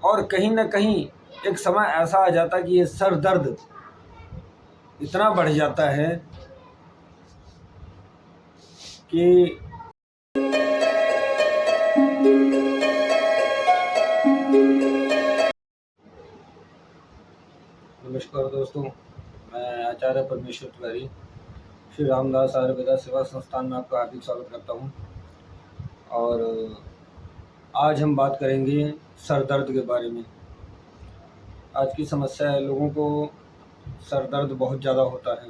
और कहीं न कहीं एक समय ऐसा आ जाता है कि ये सर दर्द इतना बढ़ जाता है कि नमस्कार दोस्तों, मैं आचार्य परमेश्वर तिवारी श्री रामदास आयुर्वेदा सेवा संस्थान में आपका हार्दिक स्वागत करता हूं। और आज हम बात करेंगे सर दर्द के बारे में। आज की समस्या है, लोगों को सर दर्द बहुत ज़्यादा होता है।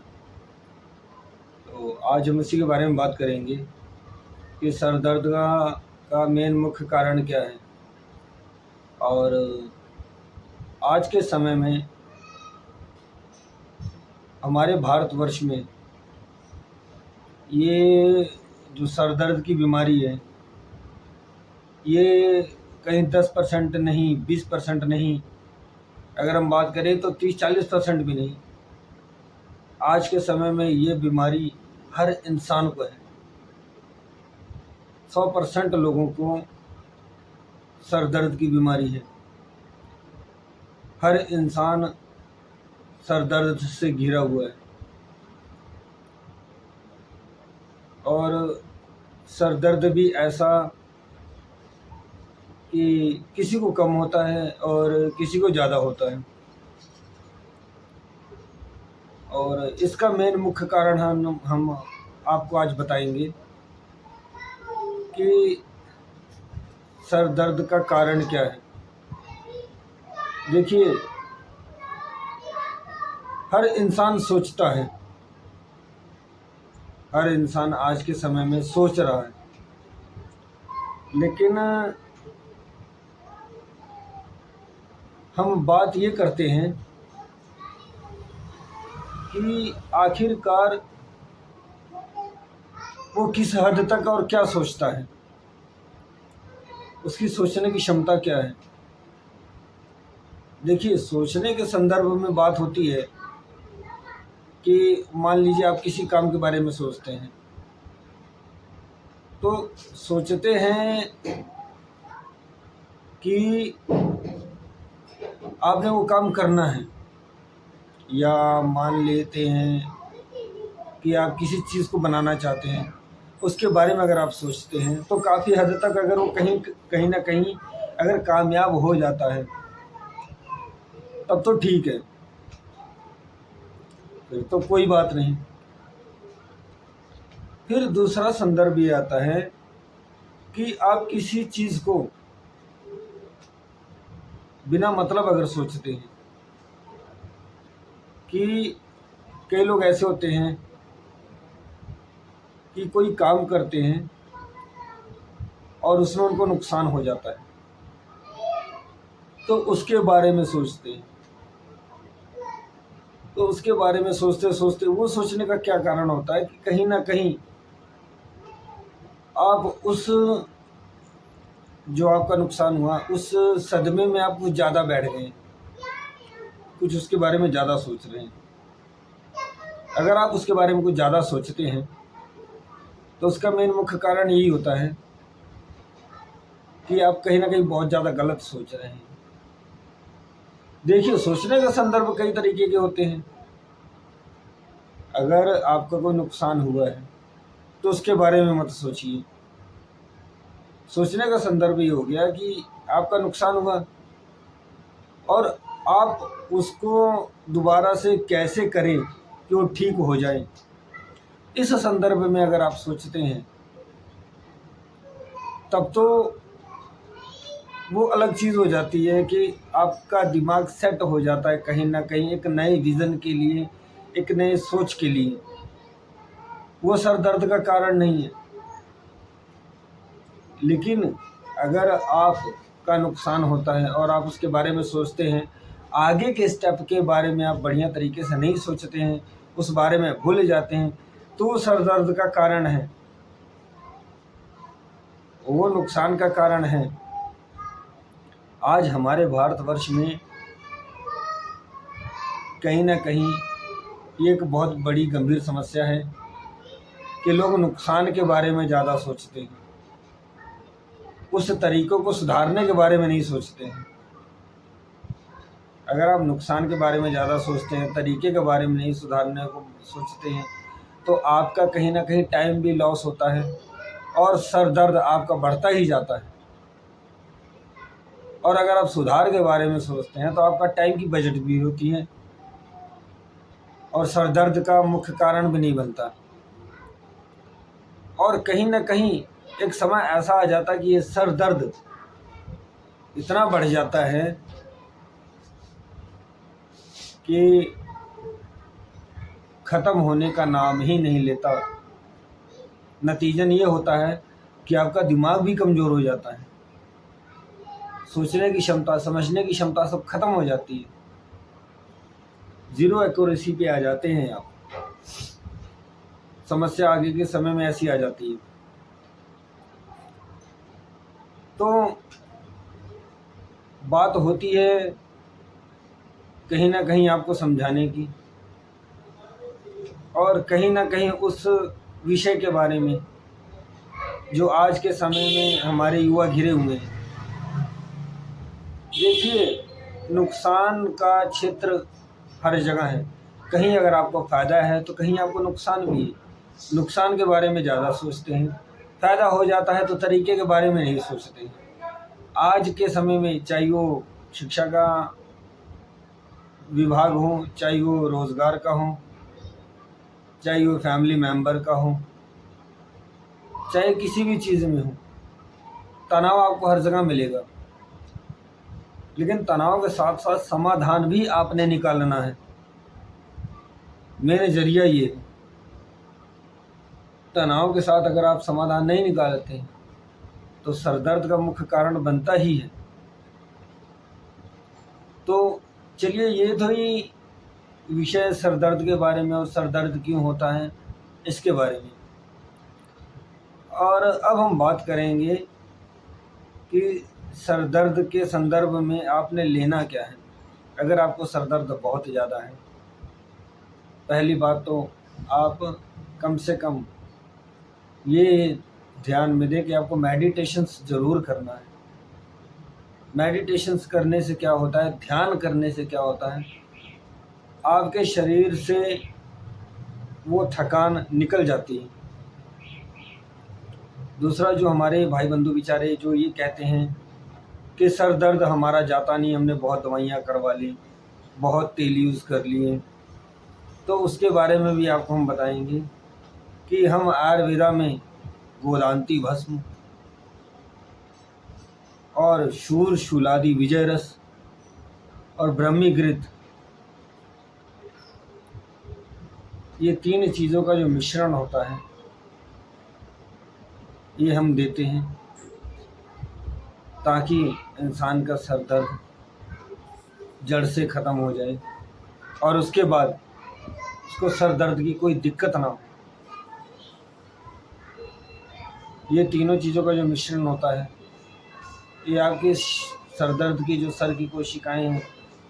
तो आज हम इसी के बारे में बात करेंगे कि सर दर्द का मेन मुख्य कारण क्या है। और आज के समय में हमारे भारतवर्ष में ये जो सर दर्द की बीमारी है, ये कहीं 10% नहीं, 20% नहीं, अगर हम बात करें तो 30-40% भी नहीं। आज के समय में ये बीमारी हर इंसान को है। 100% लोगों को सर दर्द की बीमारी है। हर इंसान सर दर्द से घिरा हुआ है। और सर दर्द भी ऐसा कि किसी को कम होता है और किसी को ज़्यादा होता है। और इसका मेन मुख्य कारण हम आपको आज बताएंगे कि सर दर्द का कारण क्या है। देखिए, हर इंसान सोचता है, हर इंसान आज के समय में सोच रहा है, लेकिन हम बात ये करते हैं कि आखिरकार वो किस हद तक और क्या सोचता है, उसकी सोचने की क्षमता क्या है। देखिए, सोचने के संदर्भ में बात होती है कि मान लीजिए आप किसी काम के बारे में सोचते हैं, तो सोचते हैं कि आपने वो काम करना है, या मान लेते हैं कि आप किसी चीज़ को बनाना चाहते हैं, उसके बारे में अगर आप सोचते हैं तो काफ़ी हद तक अगर वो कहीं ना कहीं अगर कामयाब हो जाता है तब तो ठीक है, फिर तो कोई बात नहीं। फिर दूसरा संदर्भ ये आता है कि आप किसी चीज़ को बिना मतलब अगर सोचते हैं, कि कई लोग ऐसे होते हैं कि कोई काम करते हैं और उसमें उनको नुकसान हो जाता है, तो उसके बारे में सोचते हैं। तो उसके बारे में सोचते सोचते वो सोचने का क्या कारण होता है कि कहीं ना कहीं आप उस जो आपका नुकसान हुआ उस सदमे में आप कुछ ज़्यादा बैठ गए, कुछ उसके बारे में ज़्यादा सोच रहे हैं। अगर आप उसके बारे में कुछ ज़्यादा सोचते हैं तो उसका मेन मुख्य कारण यही होता है कि आप कहीं ना कहीं बहुत ज़्यादा गलत सोच रहे हैं। देखिए, सोचने का संदर्भ कई तरीके के होते हैं। अगर आपका कोई नुकसान हुआ है तो उसके बारे में मत सोचिए। सोचने का संदर्भ ये हो गया कि आपका नुकसान हुआ और आप उसको दोबारा से कैसे करें कि वो ठीक हो जाए। इस संदर्भ में अगर आप सोचते हैं तब तो वो अलग चीज़ हो जाती है कि आपका दिमाग सेट हो जाता है कहीं ना कहीं एक नए विज़न के लिए, एक नए सोच के लिए। वो सर दर्द का कारण नहीं है। लेकिन अगर आपका नुकसान होता है और आप उसके बारे में सोचते हैं, आगे के स्टेप के बारे में आप बढ़िया तरीके से नहीं सोचते हैं, उस बारे में भूल जाते हैं, तो वो सर दर्द का कारण है, वो नुकसान का कारण है। आज हमारे भारतवर्ष में कहीं ना कहीं ये एक बहुत बड़ी गंभीर समस्या है कि लोग नुकसान के बारे में ज़्यादा सोचते हैं, उस तरीक़ों को सुधारने के बारे में नहीं सोचते हैं। अगर आप नुकसान के बारे में ज़्यादा सोचते हैं, तरीके के बारे में नहीं सुधारने को सोचते हैं, तो आपका कहीं ना कहीं टाइम भी लॉस होता है और सर दर्द आपका बढ़ता ही जाता है। और अगर आप सुधार के बारे में सोचते हैं तो आपका टाइम की बजट भी होती है और सर दर्द का मुख्य कारण भी नहीं बनता। और कहीं ना कहीं एक समय ऐसा आ जाता कि ये सर दर्द इतना बढ़ जाता है कि ख़त्म होने का नाम ही नहीं लेता। नतीजन ये होता है कि आपका दिमाग भी कमज़ोर हो जाता है, सोचने की क्षमता, समझने की क्षमता सब खत्म हो जाती है, ज़ीरो एक्यूरेसी पे आ जाते हैं आप। समस्या आगे के समय में ऐसी आ जाती है। तो बात होती है कहीं ना कहीं आपको समझाने की, और कहीं ना कहीं उस विषय के बारे में जो आज के समय में हमारे युवा घिरे हुए हैं। देखिए, नुकसान का क्षेत्र हर जगह है। कहीं अगर आपको फ़ायदा है तो कहीं आपको नुकसान भी है। नुकसान के बारे में ज़्यादा सोचते हैं, फ़ायदा हो जाता है तो तरीके के बारे में नहीं सोचते हैं। आज के समय में चाहे वो शिक्षा का विभाग हो, चाहे वो रोज़गार का हो, चाहे वो फैमिली मेंबर का हो, चाहे किसी भी चीज़ में हो, तनाव आपको हर जगह मिलेगा। लेकिन तनाव के साथ साथ समाधान भी आपने निकालना है। मेरे नज़रिया ये है, तनाव के साथ अगर आप समाधान नहीं निकालते हैं तो सरदर्द का मुख्य कारण बनता ही है। तो चलिए, ये तो ही विषय सरदर्द के बारे में और सरदर्द क्यों होता है इसके बारे में। और अब हम बात करेंगे कि सरदर्द के संदर्भ में आपने लेना क्या है। अगर आपको सरदर्द बहुत ज़्यादा है, पहली बात तो आप कम से कम ये ध्यान में दें कि आपको मेडिटेशंस ज़रूर करना है। मेडिटेशंस करने से क्या होता है, ध्यान करने से क्या होता है, आपके शरीर से वो थकान निकल जाती है। दूसरा, जो हमारे भाई बंधु बेचारे जो ये कहते हैं कि सर दर्द हमारा जाता नहीं, हमने बहुत दवाइयाँ करवा ली, बहुत तेल यूज़ कर लिए, तो उसके बारे में भी आपको हम बताएंगे कि हम आयुर्वेदा में गोदांती भस्म और शूर शूलादि विजय रस और ब्रह्मी घृत, ये तीन चीज़ों का जो मिश्रण होता है ये हम देते हैं ताकि इंसान का सर दर्द जड़ से ख़त्म हो जाए और उसके बाद उसको सर दर्द की कोई दिक्कत ना हो। ये तीनों चीज़ों का जो मिश्रण होता है ये आपके सर दर्द की जो सर की कोशिकाएं हैं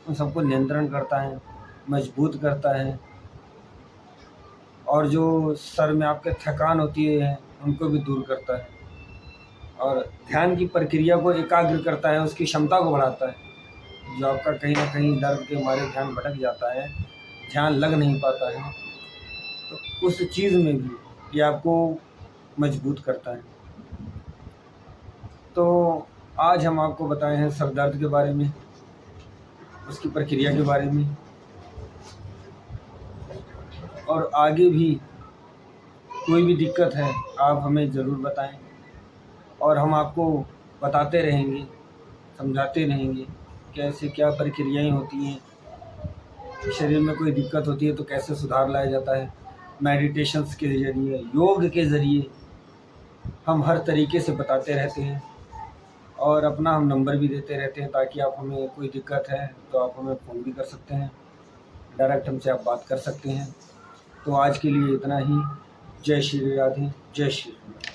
उन सबको नियंत्रण करता है, मजबूत करता है, और जो सर में आपके थकान होती है उनको भी दूर करता है, और ध्यान की प्रक्रिया को एकाग्र करता है, उसकी क्षमता को बढ़ाता है। जो आपका कहीं ना कहीं दर्द के मारे ध्यान भटक जाता है, ध्यान लग नहीं पाता है, तो उस चीज़ में भी ये आपको मजबूत करता है। तो आज हम आपको बताए हैं सर दर्द के बारे में, उसकी प्रक्रिया के बारे में, और आगे भी कोई भी दिक्कत है आप हमें ज़रूर बताएं और हम आपको बताते रहेंगे, समझाते रहेंगे कैसे क्या प्रक्रियाएं होती हैं। शरीर में कोई दिक्कत होती है तो कैसे सुधार लाया जाता है। मेडिटेशंस के ज़रिए, योग के ज़रिए हम हर तरीके से बताते रहते हैं, और अपना हम नंबर भी देते रहते हैं ताकि आप हमें कोई दिक्कत है तो आप हमें फ़ोन भी कर सकते हैं, डायरेक्ट हमसे आप बात कर सकते हैं। तो आज के लिए इतना ही। जय श्री राधे, जय श्री राम।